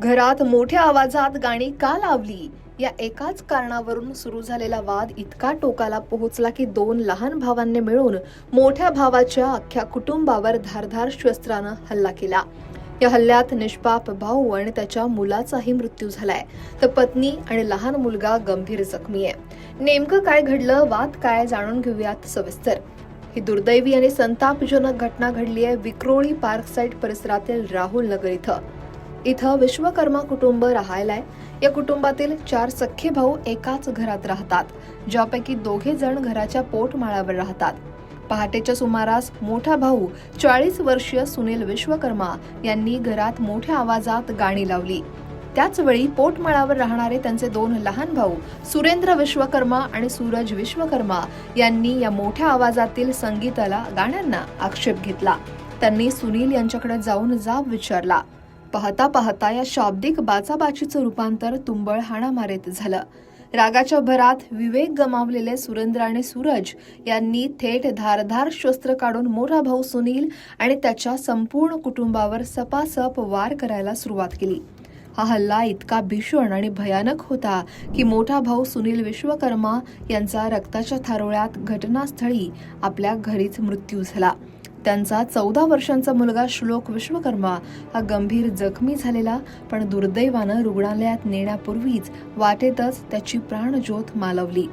घरात मोठ्या आवाजात गाणी का लावली या एकाच कारणावरून सुरू झालेला वाद इतका टोकाला पोहोचला की दोन लहान भावांनी मिळून मोठ्या भावाच्या अख्ख्या कुटुंबावर धारधार शस्त्रानं हल्ला केला। या हल्ल्यात निष्पाप भाऊ आणि त्याच्या मुलाचाही मृत्यू झालाय, तर पत्नी आणि लहान मुलगा गंभीर जखमी आहे। नेमकं काय घडलं, वाद काय, जाणून घेऊयात सविस्तर। ही दुर्दैवी आणि संतापजनक घटना घडली आहे विक्रोळी पार्कसाइड परिसरातील राहुल नगर इथं विश्वकर्मा कुटुंब राहायलाय। या कुटुंबातील 4 सख्खे भाऊ एकाच घरात राहतात, ज्यापैकी 2 जण घराच्या पोटमाळ्यावर राहतात। पहाटेच्या सुमारास मोठा भाऊ 40 वर्षीय सुनील विश्वकर्मा यांनी घरात मोठ्या आवाजात गाणी लावली। त्याच वेळी पोटमाळ्यावर राहणारे त्यांचे 2 लहान भाऊ सुरेंद्र विश्वकर्मा आणि सूरज विश्वकर्मा यांनी या मोठ्या आवाजातील संगीताला, गाण्यांना आक्षेप घेतला। त्यांनी सुनील यांच्याकडे जाऊन जाब विचारला। पाहता पाहता या शाब्दिक बाचाबाचीचं रूपांतर तुंबळ हाणामारीत झालं। रागाच्या भरात विवेक गमावलेले सुरेंद्र आणि सूरज यांनी थेट धारधार शस्त्र काढून मोठा भाऊ सुनील आणि त्याच्या संपूर्ण कुटुंबावर सपासप वार करायला सुरुवात केली। हा हल्ला इतका भीषण आणि भयानक होता की मोठा भाऊ सुनील विश्वकर्मा यांचा रक्ताच्या थारोळ्यात घटनास्थळी आपल्या घरीच मृत्यू झाला। त्यांचा 14 वर्षांचा मुलगा श्लोक विश्वकर्मा हा गंभीर जखमी झालेला, पण दुर्दैवानं रुग्णालयात नेण्यापूर्वीच वाटेतच त्याची प्राणज्योत मालवली।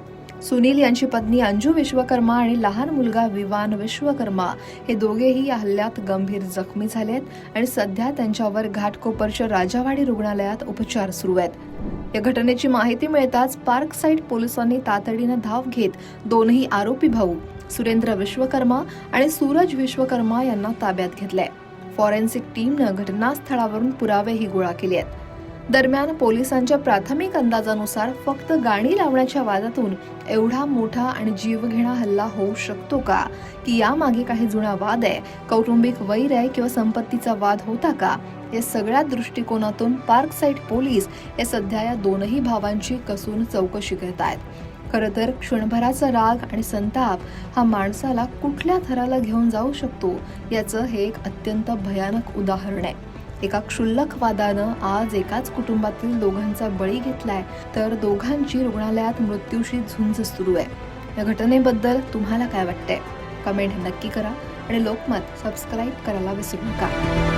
सुनील यांची पत्नी अंजू विश्वकर्मा आणि लहान मुलगा विवान विश्वकर्मा हे दोघेही या हल्ल्यात गंभीर जखमी झालेत आणि सध्या त्यांच्यावर घाटकोपरच्या राजावाडी रुग्णालयात उपचार सुरू आहेत। या घटनेची माहिती मिळताच पार्कसाइड पोलिसांनी तातडीनं धाव घेत दोन्ही आरोपी भाऊ सुरेंद्र विश्वकर्मा आणि सूरज विश्वकर्मा यांना ताब्यात घेतलंय। फॉरेन्सिक टीमनं घटनास्थळावरून पुरावेही गोळा केले आहेत। दरम्यान पोलिसांच्या प्राथमिक अंदाजानुसार फक्त गाणी लावण्याच्या वादातून एवढा मोठा आणि जीवघेणा हल्ला होऊ शकतो का, की यामागे काही जुना वाद आहे, कौटुंबिक वैर आहे किंवा संपत्तीचा वाद होता का? या सगळ्या दृष्टिकोनातून पार्कसाइड पोलीस या सध्या या दोनही भावांची कसून चौकशी करत आहेत। खरं तर क्षणभराचा राग आणि संताप हा माणसाला कुठल्या थराला घेऊन जाऊ शकतो याचं हे एक अत्यंत भयानक उदाहरण आहे। एका क्षुल्लक वादानं आज एकाच कुटुंबातील दोघांचा बळी घेतलाय, तर दोघांची रुग्णालयात मृत्यूशी झुंज सुरू आहे। या घटनेबद्दल तुम्हाला काय वाटतंय? कमेंट नक्की करा आणि लोकमत सबस्क्राईब करायला विसरू नका।